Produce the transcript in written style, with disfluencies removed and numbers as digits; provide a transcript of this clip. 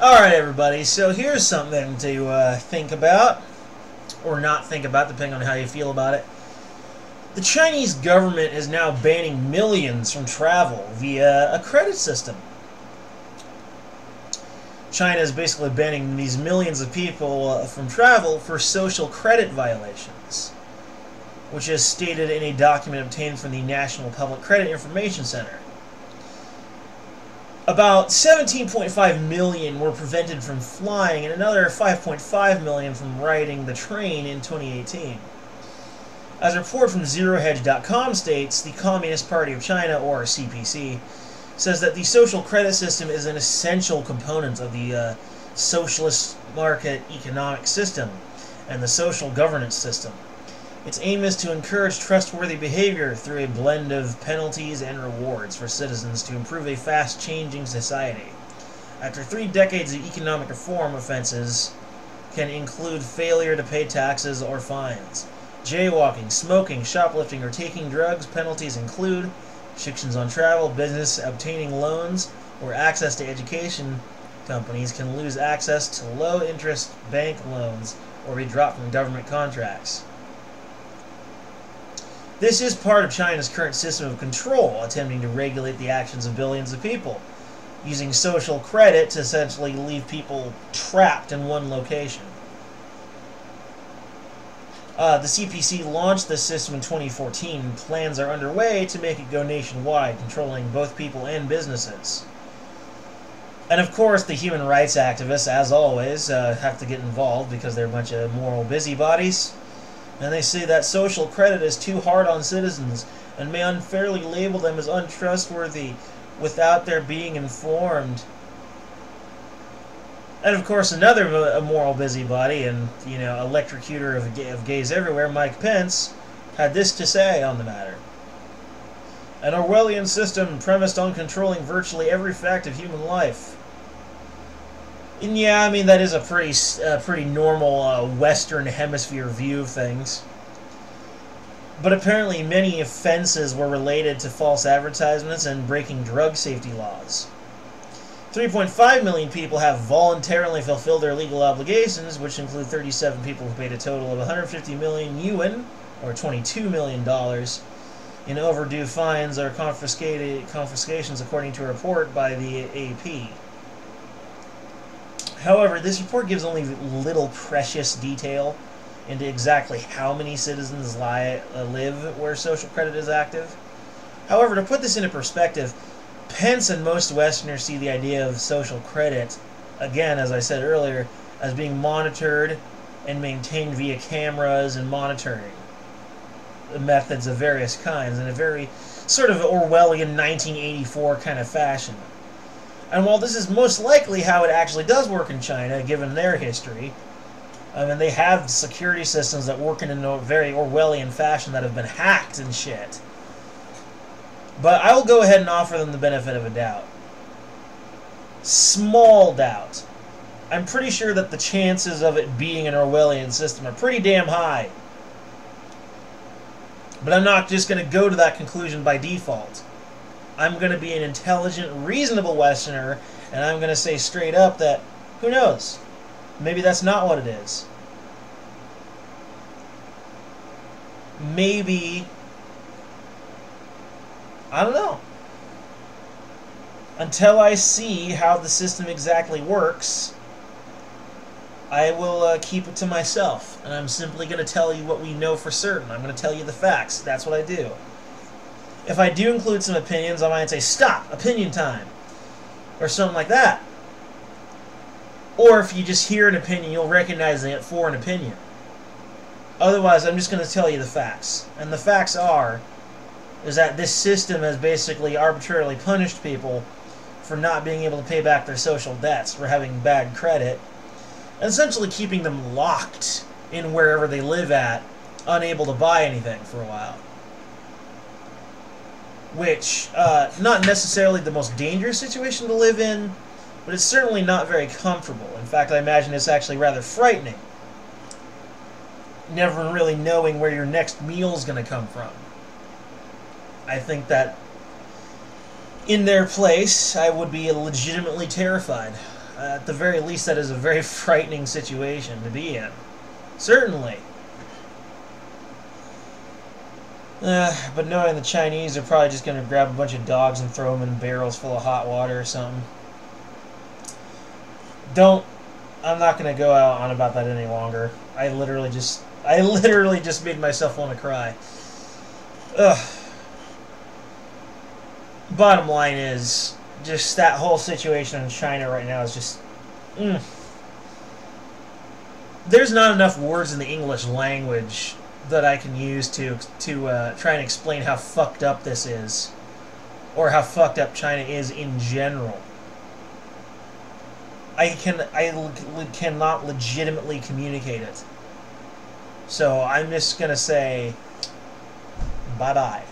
Alright, everybody, so here's something to think about, or not think about, depending on how you feel about it. The Chinese government is now banning millions from travel via a credit system. China is basically banning these millions of people from travel for social credit violations, which is stated in a document obtained from the National Public Credit Information Center. About 17.5 million were prevented from flying and another 5.5 million from riding the train in 2018. As a report from ZeroHedge.com states, the Communist Party of China, or CPC, says that the social credit system is an essential component of the socialist market economic system and the social governance system. Its aim is to encourage trustworthy behavior through a blend of penalties and rewards for citizens to improve a fast-changing society. After 3 decades of economic reform, offenses can include failure to pay taxes or fines. Jaywalking, smoking, shoplifting, or taking drugs. Penalties include restrictions on travel, business, obtaining loans, or access to education. Companies can lose access to low-interest bank loans or be dropped from government contracts. This is part of China's current system of control, attempting to regulate the actions of billions of people, using social credit to essentially leave people trapped in one location. The CPC launched this system in 2014. Plans are underway to make it go nationwide, controlling both people and businesses. And of course, the human rights activists, as always, have to get involved because they're a bunch of moral busybodies. And they say that social credit is too hard on citizens and may unfairly label them as untrustworthy without their being informed. And of course, another moral busybody and, electrocutor of gays everywhere, Mike Pence, had this to say on the matter. An Orwellian system premised on controlling virtually every fact of human life. And yeah, I mean, that is a pretty normal Western Hemisphere view of things. But apparently many offenses were related to false advertisements and breaking drug safety laws. 3.5 million people have voluntarily fulfilled their legal obligations, which include 37 people who paid a total of 150 million yuan, or $22 million, in overdue fines or confiscations, according to a report by the AP. However, this report gives only little precious detail into exactly how many citizens live where social credit is active. However, to put this into perspective, Pence and most Westerners see the idea of social credit, again, as I said earlier, as being monitored and maintained via cameras and monitoring methods of various kinds in a very sort of Orwellian 1984 kind of fashion. And while this is most likely how it actually does work in China, given their history, I mean, they have security systems that work in a very Orwellian fashion that have been hacked and shit. But I will go ahead and offer them the benefit of a doubt. Small doubt. I'm pretty sure that the chances of it being an Orwellian system are pretty damn high. But I'm not just going to go to that conclusion by default. I'm going to be an intelligent, reasonable Westerner, and I'm going to say straight up that, who knows? Maybe that's not what it is. Maybe, I don't know. Until I see how the system exactly works, I will keep it to myself. And I'm simply going to tell you what we know for certain. I'm going to tell you the facts. That's what I do. If I do include some opinions, I might say, stop, opinion time, or something like that. Or if you just hear an opinion, you'll recognize it for an opinion. Otherwise, I'm just going to tell you the facts. And the facts is that this system has basically arbitrarily punished people for not being able to pay back their social debts, for having bad credit, and essentially keeping them locked in wherever they live at, unable to buy anything for a while. Which, not necessarily the most dangerous situation to live in, but it's certainly not very comfortable. In fact, I imagine it's actually rather frightening. Never really knowing where your next meal's going to come from. I think that in their place, I would be legitimately terrified. At the very least, that is a very frightening situation to be in. Certainly. But knowing the Chinese are probably just going to grab a bunch of dogs and throw them in barrels full of hot water or something. I'm not going to go out on about that any longer. I literally just made myself want to cry. Ugh. Bottom line is, just that whole situation in China right now is just... There's not enough words in the English language that I can use to try and explain how fucked up this is, or how fucked up China is in general. I cannot legitimately communicate it. So I'm just gonna say bye-bye.